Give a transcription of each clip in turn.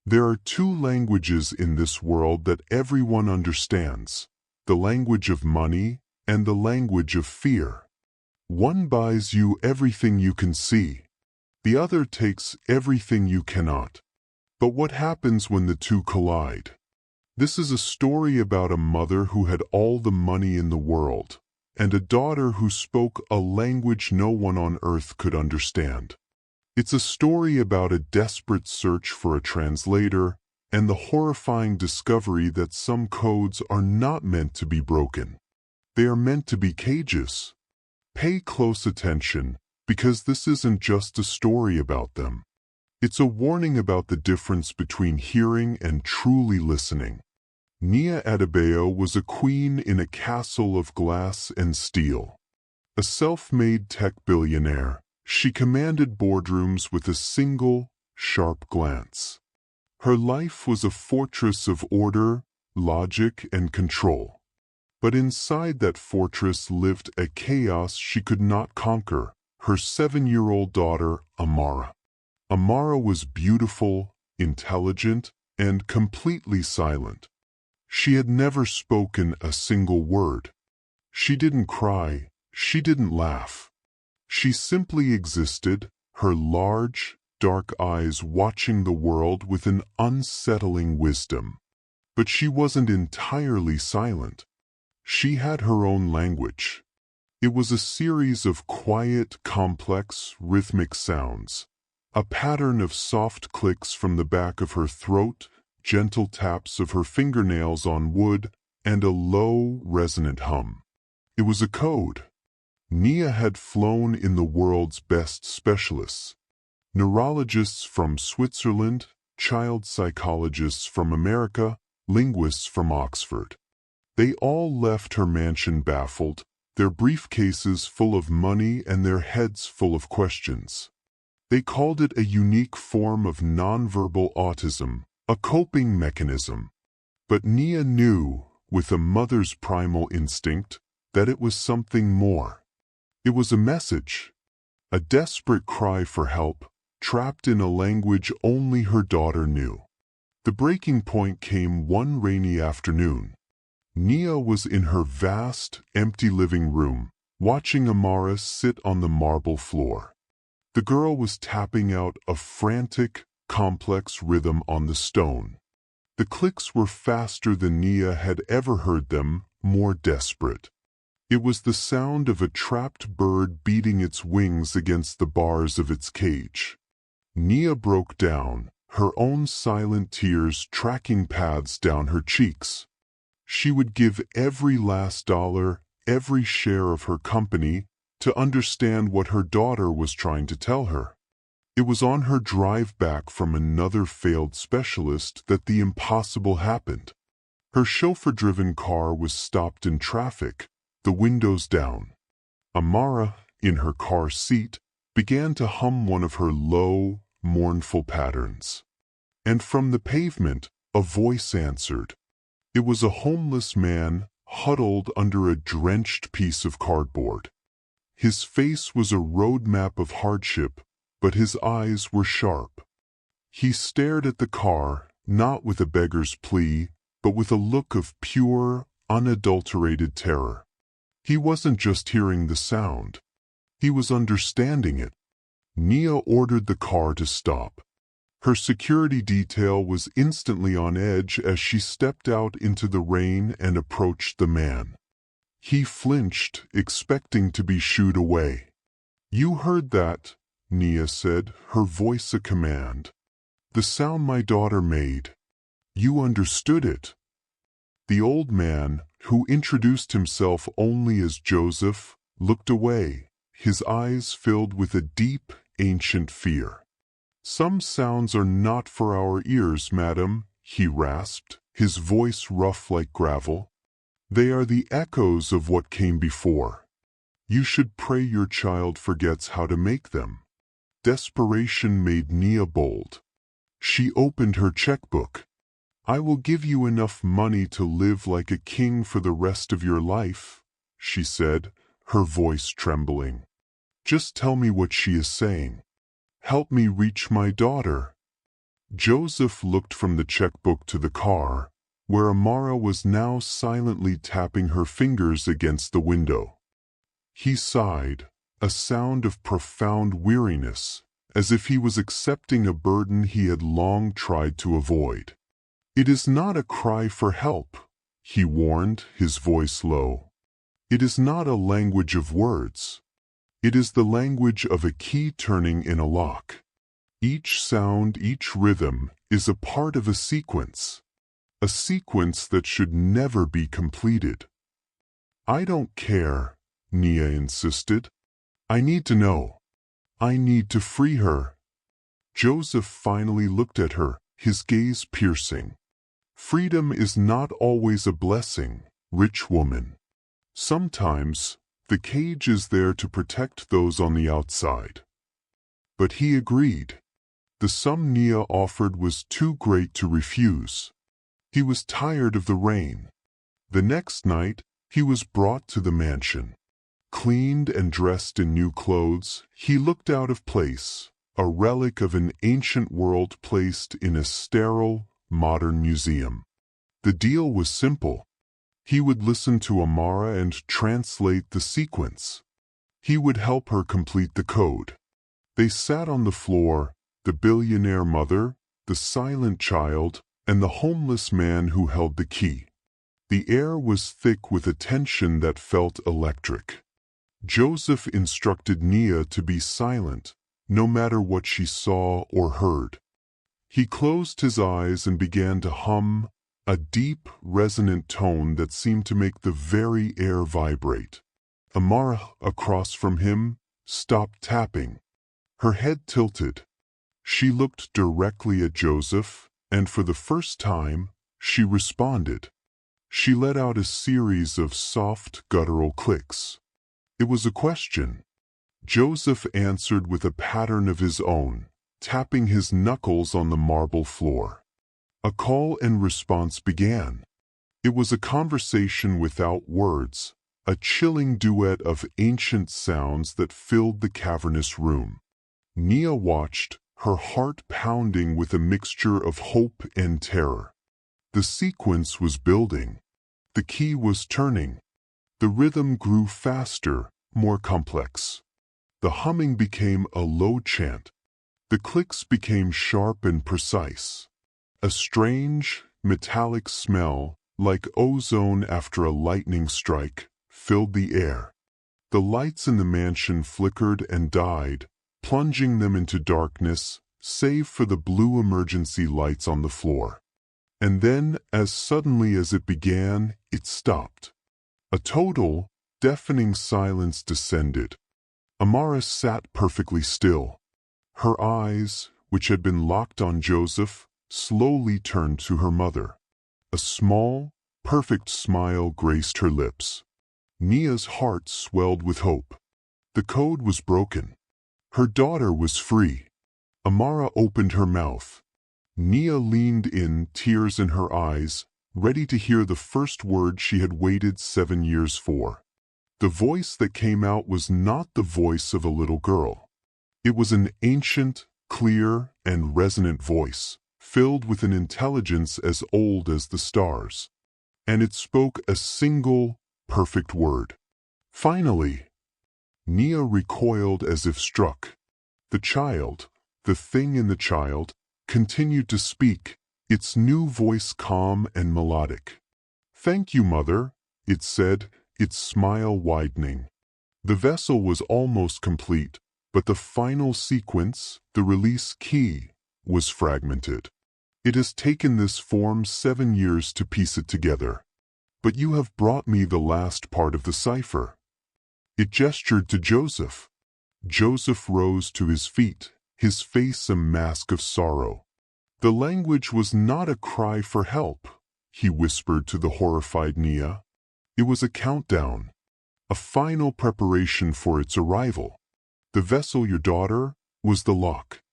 There are two languages in this world that everyone understands, the language of money and the language of fear. One buys you everything you can see. The other takes everything you cannot. But what happens when the two collide? This is a story about a mother who had all the money in the world, and a daughter who spoke a language no one on earth could understand. It's a story about a desperate search for a translator and the horrifying discovery that some codes are not meant to be broken. They are meant to be cages. Pay close attention, because this isn't just a story about them. It's a warning about the difference between hearing and truly listening. Nia Adebayo was a queen in a castle of glass and steel. A self-made tech billionaire, she commanded boardrooms with a single, sharp glance. Her life was a fortress of order, logic, and control. But inside that fortress lived a chaos she could not conquer, her 7-year-old daughter, Amara. Amara was beautiful, intelligent, and completely silent. She had never spoken a single word. She didn't cry, she didn't laugh. She simply existed, her large, dark eyes watching the world with an unsettling wisdom. But she wasn't entirely silent. She had her own language. It was a series of quiet, complex, rhythmic sounds, a pattern of soft clicks from the back of her throat, gentle taps of her fingernails on wood, and a low, resonant hum. It was a code. Nia had flown in the world's best specialists. Neurologists from Switzerland, child psychologists from America, linguists from Oxford. They all left her mansion baffled, their briefcases full of money and their heads full of questions. They called it a unique form of nonverbal autism, a coping mechanism. But Nia knew, with a mother's primal instinct, that it was something more. It was a message, a desperate cry for help, trapped in a language only her daughter knew. The breaking point came one rainy afternoon. Nia was in her vast, empty living room, watching Amara sit on the marble floor. The girl was tapping out a frantic, complex rhythm on the stone. The clicks were faster than Nia had ever heard them, more desperate. It was the sound of a trapped bird beating its wings against the bars of its cage. Nia broke down, her own silent tears tracking paths down her cheeks. She would give every last dollar, every share of her company, to understand what her daughter was trying to tell her. It was on her drive back from another failed specialist that the impossible happened. Her chauffeur-driven car was stopped in traffic, the windows down. Amara, in her car seat, began to hum one of her low, mournful patterns. And from the pavement, a voice answered. It was a homeless man, huddled under a drenched piece of cardboard. His face was a roadmap of hardship, but his eyes were sharp. He stared at the car, not with a beggar's plea, but with a look of pure, unadulterated terror. He wasn't just hearing the sound. He was understanding it. Nia ordered the car to stop. Her security detail was instantly on edge as she stepped out into the rain and approached the man. He flinched, expecting to be shooed away. "You heard that," Nia said, her voice a command. "The sound my daughter made. You understood it." The old man, who introduced himself only as Joseph, looked away, his eyes filled with a deep, ancient fear. "Some sounds are not for our ears, madam," he rasped, his voice rough like gravel. "They are the echoes of what came before. You should pray your child forgets how to make them." Desperation made Nia bold. She opened her checkbook. "I will give you enough money to live like a king for the rest of your life," she said, her voice trembling. "Just tell me what she is saying. Help me reach my daughter." Joseph looked from the checkbook to the car, where Amara was now silently tapping her fingers against the window. He sighed, a sound of profound weariness, as if he was accepting a burden he had long tried to avoid. "It is not a cry for help," he warned, his voice low. "It is not a language of words. It is the language of a key turning in a lock. Each sound, each rhythm, is a part of a sequence that should never be completed." "I don't care," Nia insisted. "I need to know. I need to free her." Joseph finally looked at her, his gaze piercing. "Freedom is not always a blessing, rich woman. Sometimes, the cage is there to protect those on the outside." But he agreed. The sum Nia offered was too great to refuse. He was tired of the rain. The next night, he was brought to the mansion. Cleaned and dressed in new clothes, he looked out of place, a relic of an ancient world placed in a sterile, modern museum. The deal was simple. He would listen to Amara and translate the sequence. He would help her complete the code. They sat on the floor, the billionaire mother, the silent child, and the homeless man who held the key. The air was thick with a tension that felt electric. Joseph instructed Nia to be silent, no matter what she saw or heard. He closed his eyes and began to hum, a deep, resonant tone that seemed to make the very air vibrate. Amara, across from him, stopped tapping. Her head tilted. She looked directly at Joseph, and for the first time, she responded. She let out a series of soft, guttural clicks. It was a question. Joseph answered with a pattern of his own, tapping his knuckles on the marble floor. A call and response began. It was a conversation without words, a chilling duet of ancient sounds that filled the cavernous room. Nia watched, her heart pounding with a mixture of hope and terror. The sequence was building. The key was turning. The rhythm grew faster, more complex. The humming became a low chant. The clicks became sharp and precise. A strange, metallic smell, like ozone after a lightning strike, filled the air. The lights in the mansion flickered and died, plunging them into darkness, save for the blue emergency lights on the floor. And then, as suddenly as it began, it stopped. A total, deafening silence descended. Amara sat perfectly still. Her eyes, which had been locked on Joseph, slowly turned to her mother. A small, perfect smile graced her lips. Nia's heart swelled with hope. The code was broken. Her daughter was free. Amara opened her mouth. Nia leaned in, tears in her eyes, ready to hear the first word she had waited 7 years for. The voice that came out was not the voice of a little girl. It was an ancient, clear, and resonant voice, filled with an intelligence as old as the stars. And it spoke a single, perfect word. "Finally!" Nia recoiled as if struck. The child, the thing in the child, continued to speak, its new voice calm and melodic. "Thank you, Mother," it said, its smile widening. The vessel was almost complete, but the final sequence, the release key, was fragmented. "It has taken this form 7 years to piece it together. But you have brought me the last part of the cipher." It gestured to Joseph. Joseph rose to his feet, his face a mask of sorrow. "The language was not a cry for help," he whispered to the horrified Nia. "It was a countdown, a final preparation for its arrival. The vessel, your daughter, was the lock.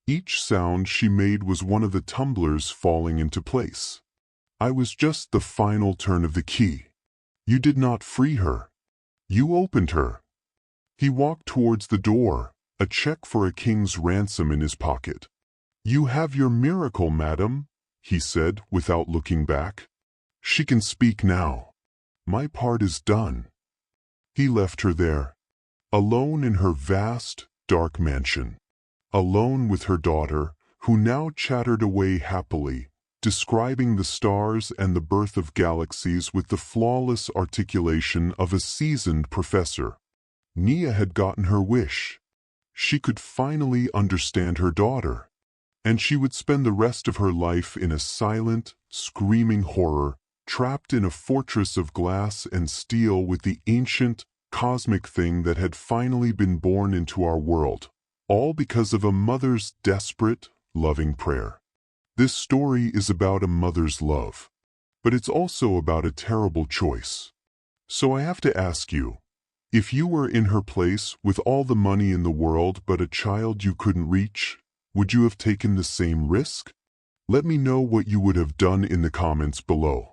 Each sound she made was one of the tumblers falling into place. I was just the final turn of the key. You did not free her. You opened her." He walked towards the door, a check for a king's ransom in his pocket. "You have your miracle, madam," he said without looking back. "She can speak now. My part is done." He left her there, alone in her vast, dark mansion, alone with her daughter, who now chattered away happily, describing the stars and the birth of galaxies with the flawless articulation of a seasoned professor. Nia had gotten her wish. She could finally understand her daughter, and she would spend the rest of her life in a silent, screaming horror, trapped in a fortress of glass and steel with the ancient, cosmic thing that had finally been born into our world, all because of a mother's desperate, loving prayer. This story is about a mother's love, but it's also about a terrible choice. So I have to ask you, if you were in her place with all the money in the world but a child you couldn't reach, would you have taken the same risk? Let me know what you would have done in the comments below.